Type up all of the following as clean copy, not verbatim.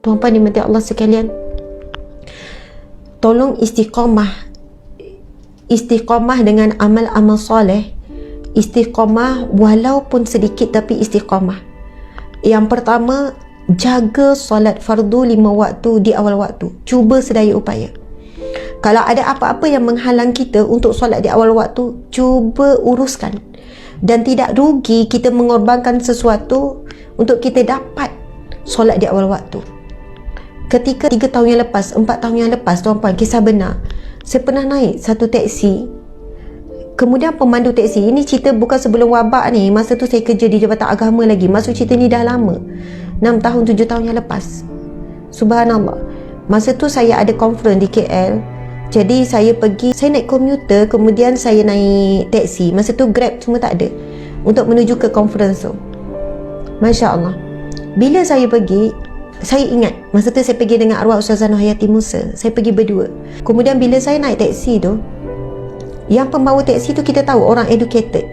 Tuan-puan dimati Allah sekalian, tolong istiqamah dengan amal-amal soleh. Istiqamah walaupun sedikit, tapi istiqamah. Yang pertama, jaga solat fardu 5 waktu di awal waktu. Cuba sedaya upaya. Kalau ada apa-apa yang menghalang kita untuk solat di awal waktu, cuba uruskan. Dan tidak rugi kita mengorbankan sesuatu untuk kita dapat solat di awal waktu. Ketika 3 tahun yang lepas, 4 tahun yang lepas, tuan-puan, kisah benar, saya pernah naik satu teksi. Kemudian pemandu teksi, ini cerita bukan sebelum wabak ni, masa tu saya kerja di Jabatan Agama lagi. Maksud cerita ni dah lama, 6 tahun 7 tahun yang lepas. Subhanallah. Masa tu saya ada conference di KL. Jadi saya naik komuter, kemudian saya naik teksi. Masa tu Grab semua tak ada untuk menuju ke conference tu. Masya Allah. Bila saya pergi, saya ingat masa tu saya pergi dengan arwah Ustazah Nohayati Musa. Saya pergi berdua. Kemudian bila saya naik teksi tu, yang pembawa teksi tu kita tahu orang educated,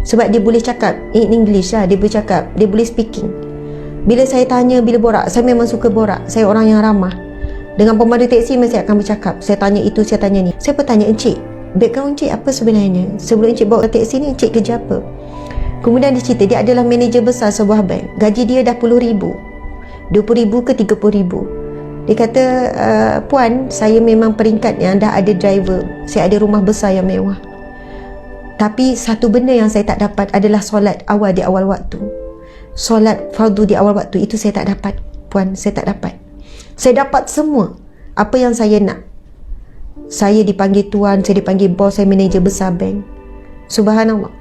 sebab dia boleh cakap in English lah, dia boleh cakap, dia boleh speaking. Bila saya tanya, bila borak, saya memang suka borak, saya orang yang ramah. Dengan pemandu teksi mesti akan bercakap. Saya tanya itu, saya tanya ni. Saya bertanya, encik, background encik apa sebenarnya? Sebelum encik bawa teksi ni, encik kerja apa? Kemudian dia cerita, dia adalah manager besar sebuah bank. Gaji dia dah 10,000, 20,000 ke 30,000. Dia kata, puan, saya memang peringkat yang dah ada driver, saya ada rumah besar yang mewah. Tapi satu benda yang saya tak dapat adalah solat awal di awal waktu. Solat fardu di awal waktu itu saya tak dapat, puan, saya tak dapat. Saya dapat semua apa yang saya nak. Saya dipanggil tuan, saya dipanggil bos, saya manager besar bank. Subhanallah.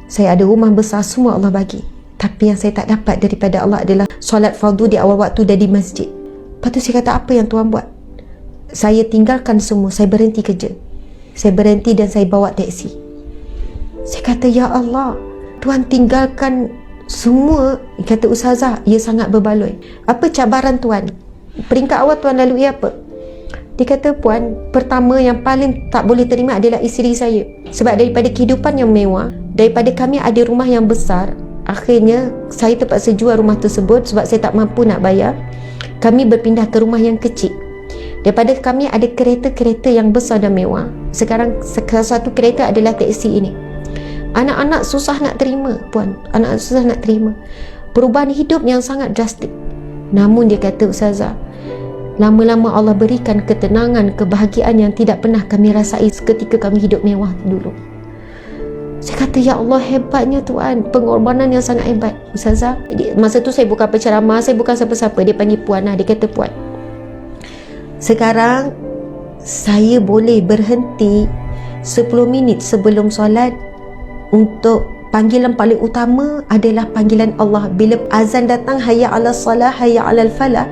Saya ada rumah besar, semua Allah bagi. Tapi yang saya tak dapat daripada Allah adalah solat fardu di awal waktu dan di masjid. Lepas tu saya kata, apa yang tuan buat? Saya tinggalkan semua, saya berhenti kerja. Saya berhenti dan saya bawa teksi. Saya kata, ya Allah, tuan tinggalkan semua. Kata Ustazah, ia sangat berbaloi. Apa cabaran tuan? Peringkat awal tuan lalui apa? Dia kata, puan, pertama yang paling tak boleh terima adalah isteri saya. Sebab daripada kehidupan yang mewah, daripada kami ada rumah yang besar, akhirnya saya terpaksa jual rumah tersebut sebab saya tak mampu nak bayar. Kami berpindah ke rumah yang kecil. Daripada kami ada kereta-kereta yang besar dan mewah, sekarang satu kereta adalah teksi ini. Anak-anak susah nak terima, puan. Anak-anak susah nak terima perubahan hidup yang sangat drastik. Namun dia kata, Ustazah, lama-lama Allah berikan ketenangan, kebahagiaan yang tidak pernah kami rasai ketika kami hidup mewah dulu. Saya kata, ya Allah, hebatnya tuan, pengorbanan yang sangat hebat. Ustazah, masa tu saya bukan penceramah, saya bukan siapa-siapa. Dia panggil puan lah. Dia kata, puan, sekarang saya boleh berhenti 10 minit sebelum solat. Untuk panggilan paling utama adalah panggilan Allah. Bila azan datang, hayya ala salah, hayya ala falah,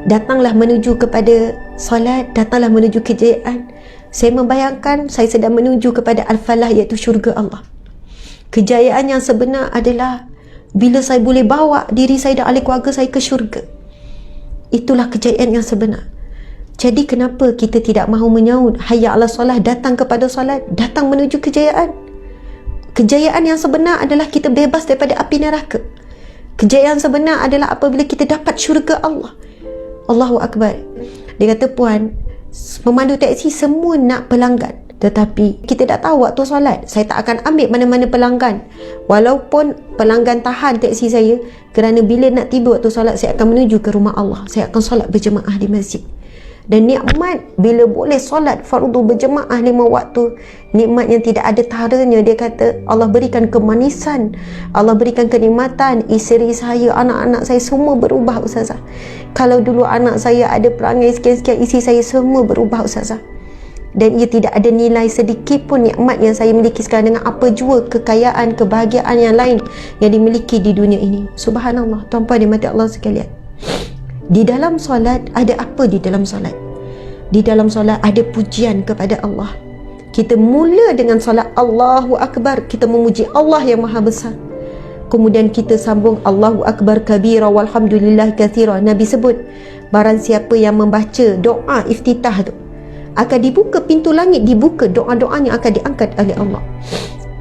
datanglah menuju kepada solat, datanglah menuju kejayaan. Saya membayangkan saya sedang menuju kepada al-falah, iaitu syurga Allah. Kejayaan yang sebenar adalah bila saya boleh bawa diri saya dan ahli keluarga saya ke syurga. Itulah kejayaan yang sebenar. Jadi kenapa kita tidak mahu menyaut hayya ala solah, datang kepada solat, datang menuju kejayaan? Kejayaan yang sebenar adalah kita bebas daripada api neraka. Kejayaan sebenar adalah apabila kita dapat syurga Allah. Allahu Akbar. Dia kata, puan, pemandu teksi semua nak pelanggan, tetapi kita dah tahu waktu solat, saya tak akan ambil mana-mana pelanggan. Walaupun pelanggan tahan teksi saya, kerana bila nak tiba waktu solat, saya akan menuju ke rumah Allah. Saya akan solat berjemaah di masjid. Dan nikmat bila boleh solat fardu berjemaah 5 waktu, nikmat yang tidak ada taranya. Dia kata, Allah berikan kemanisan, Allah berikan kenikmatan. Isteri saya, anak-anak saya semua berubah, Ustazah. Kalau dulu anak saya ada perangai sekian-sekian, isteri saya semua berubah, Ustazah. Dan ia tidak ada nilai sedikit pun nikmat yang saya miliki sekarang dengan apa jua kekayaan, kebahagiaan yang lain yang dimiliki di dunia ini. Subhanallah, tuan-puan dimati Allah sekalian. Di dalam solat, ada apa di dalam solat? Di dalam solat ada pujian kepada Allah. Kita mula dengan solat Allahu Akbar, kita memuji Allah yang Maha Besar. Kemudian kita sambung Allahu Akbar kabira walhamdulillah katsira. Nabi sebut, barang siapa yang membaca doa iftitah tu, akan dibuka pintu langit, dibuka doa-doanya akan diangkat oleh Allah.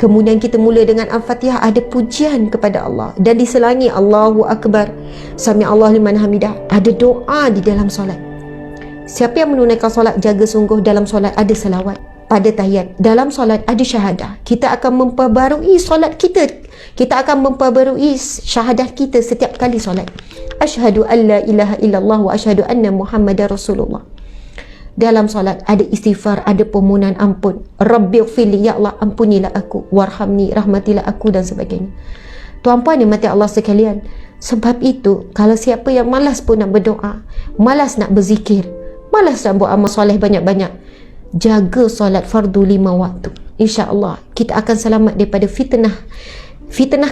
Kemudian kita mula dengan Al-Fatihah, ada pujian kepada Allah dan diselangi Allahu Akbar, Sami Allah liman hamidah, ada doa di dalam solat. Siapa yang menunaikan solat, jaga sungguh dalam solat ada salawat, pada tahiyat, dalam solat ada syahadah. Kita akan memperbarui solat kita, kita akan memperbarui syahadah kita setiap kali solat. Asyhadu an la ilaha illallah wa asyhadu anna Muhammadar Rasulullah. Dalam solat ada istighfar, ada permohonan ampun. Rabbighfirli, ya Allah ampunilah aku, warhamni, rahmatilah aku, dan sebagainya. Tuan-puan dan mati Allah sekalian, sebab itu kalau siapa yang malas pun nak berdoa, malas nak berzikir, malas nak buat amal soleh banyak-banyak, jaga solat fardu 5 waktu. InsyaAllah kita akan selamat daripada fitnah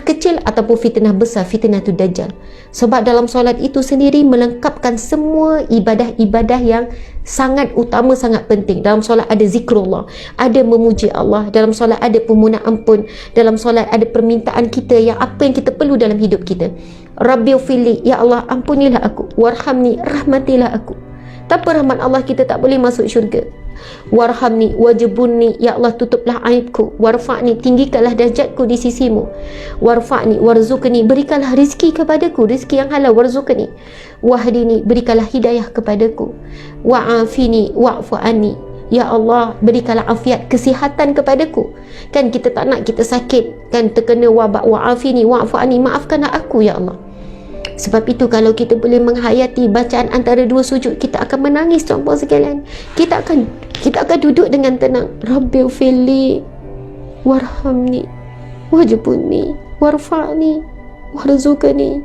kecil ataupun fitnah besar, fitnah tu dajjal. Sebab dalam solat itu sendiri melengkapkan semua ibadah-ibadah yang sangat utama, sangat penting. Dalam solat ada zikrullah, ada memuji Allah, dalam solat ada permohonan ampun, dalam solat ada permintaan kita yang apa yang kita perlu dalam hidup kita. Rabbighfirli, ya Allah ampunilah aku, warhamni, rahmatilah aku. Tanpa rahmat Allah kita tak boleh masuk syurga. Warhamni wajibunni, ya Allah tutuplah aibku. Warfa'ni, tinggikanlah darjatku di sisimu. Warfa'ni warzuqni, berikanlah rizki kepadaku, rizki yang halal. Warzuqni wahdini, berikanlah hidayah kepadaku. Wa'afini wa'fu anni, ya Allah berikanlah afiat, kesihatan kepadaku. Kan kita tak nak kita sakit, kan terkena wabak. Wa'afini wa'fu anni, maafkanlah aku ya Allah. Sebab itu kalau kita boleh menghayati bacaan antara dua sujud, kita akan menangis tuan-puan sekalian. Kita akan duduk dengan tenang. Rabbighfirli warhamni wajibunni warfa'ni warzuqni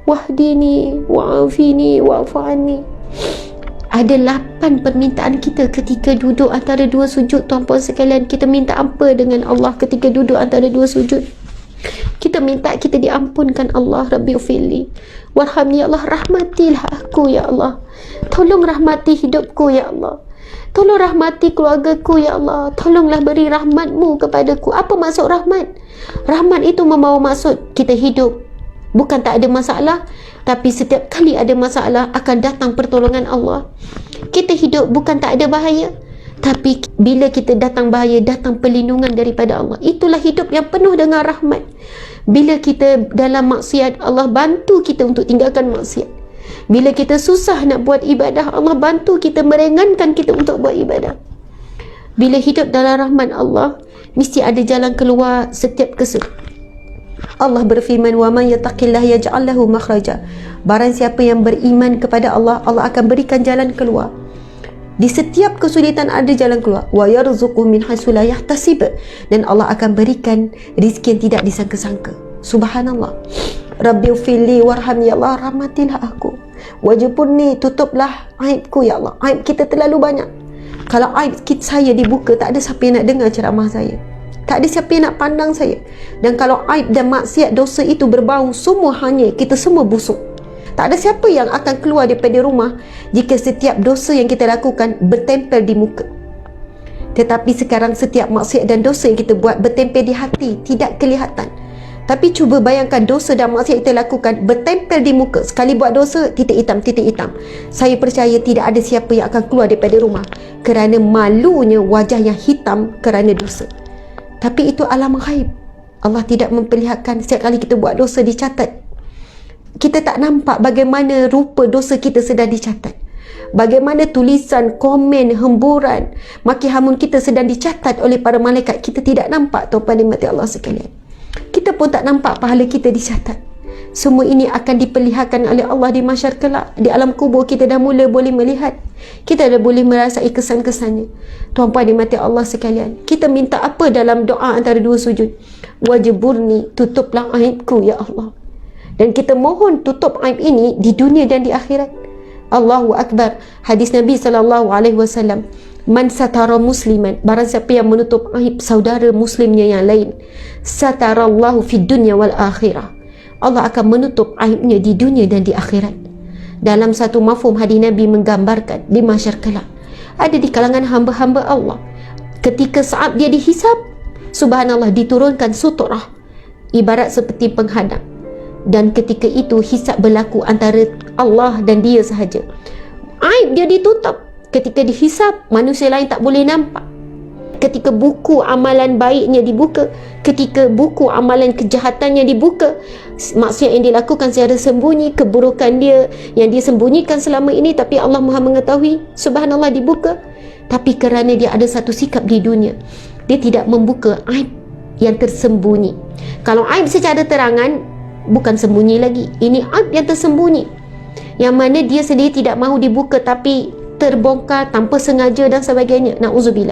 wahdini wa'afini wa'fu anni. Ada 8 permintaan kita ketika duduk antara dua sujud tuan-puan sekalian. Kita minta apa dengan Allah ketika duduk antara dua sujud? Kita minta kita diampunkan Allah. Rabbighfirli warhamni, ya Allah rahmatilah aku ya Allah. Tolong rahmati hidupku ya Allah. Tolong rahmati keluargaku ya Allah. Tolonglah beri rahmatmu kepadaku. Apa maksud rahmat? Rahmat itu membawa maksud kita hidup bukan tak ada masalah, tapi setiap kali ada masalah akan datang pertolongan Allah. Kita hidup bukan tak ada bahaya, tapi bila kita datang bahaya, datang perlindungan daripada Allah. Itulah hidup yang penuh dengan rahmat. Bila kita dalam maksiat, Allah bantu kita untuk tinggalkan maksiat. Bila kita susah nak buat ibadah, Allah bantu kita, meringankan kita untuk buat ibadah. Bila hidup dalam rahmat Allah, mesti ada jalan keluar setiap kesulitan. Allah berfirman, wa man yattaqillah yaj'al lahu makhraja. Barang siapa yang beriman kepada Allah, Allah akan berikan jalan keluar. Di setiap kesulitan ada jalan keluar. Wa yarzuqhu min haitsu la yahtasib, dan Allah akan berikan rezeki yang tidak disangka-sangka. Subhanallah. Rabbighfirli warhamni, ya Allah rahmatilah aku. Wajibunni, tutuplah aibku ya Allah. Aib kita terlalu banyak. Kalau aib saya dibuka, tak ada siapa yang nak dengar ceramah saya, tak ada siapa yang nak pandang saya. Dan kalau aib dan maksiat, dosa itu berbau, semua hanya kita semua busuk. Tak ada siapa yang akan keluar daripada rumah jika setiap dosa yang kita lakukan bertempel di muka. Tetapi sekarang setiap maksiat dan dosa yang kita buat bertempel di hati, tidak kelihatan. Tapi cuba bayangkan dosa dan maksiat kita lakukan bertempel di muka. Sekali buat dosa, titik hitam, titik hitam. Saya percaya tidak ada siapa yang akan keluar daripada rumah kerana malunya wajah yang hitam kerana dosa. Tapi itu alam ghaib. Allah tidak memperlihatkan. Setiap kali kita buat dosa dicatat. Kita tak nampak bagaimana rupa dosa kita sedang dicatat. Bagaimana tulisan, komen, hemburan, maki hamun kita sedang dicatat oleh para malaikat. Kita tidak nampak, tuan-tuan dan mati Allah sekalian. Kita pun tak nampak pahala kita dicatat. Semua ini akan diperlihatkan oleh Allah di mahsyar kelak. Di alam kubur kita dah mula boleh melihat. Kita dah boleh merasai kesan-kesannya. Tuan-puan dan mati Allah sekalian, kita minta apa dalam doa antara dua sujud? Wajiburni, tutuplah aibku ya Allah. Dan kita mohon tutup aib ini di dunia dan di akhirat. Allahu Akbar. Hadis Nabi SAW, man satara musliman, barang siapa yang menutup aib saudara muslimnya yang lain, satarallahu fid dunya wal akhirah, Allah akan menutup aibnya di dunia dan di akhirat. Dalam satu mafhum, hadis Nabi menggambarkan di mahsyar kelak, ada di kalangan hamba-hamba Allah, ketika saat dia dihisab, subhanallah, diturunkan suturah ibarat seperti penghadang. Dan ketika itu hisab berlaku antara Allah dan dia sahaja. Aib dia ditutup. Ketika dihisab, manusia lain tak boleh nampak. ketika buku amalan baiknya dibuka, ketika buku amalan kejahatannya dibuka, maksiat yang dilakukan secara sembunyi, keburukan dia yang dia sembunyikan selama ini, tapi Allah Maha mengetahui, subhanallah, dibuka. Tapi kerana dia ada satu sikap di dunia, dia tidak membuka aib yang tersembunyi. Kalau aib secara terangan, bukan sembunyi lagi, ini aib yang tersembunyi, yang mana dia sendiri tidak mahu dibuka tapi terbongkar tanpa sengaja dan sebagainya. Na'udzubillah.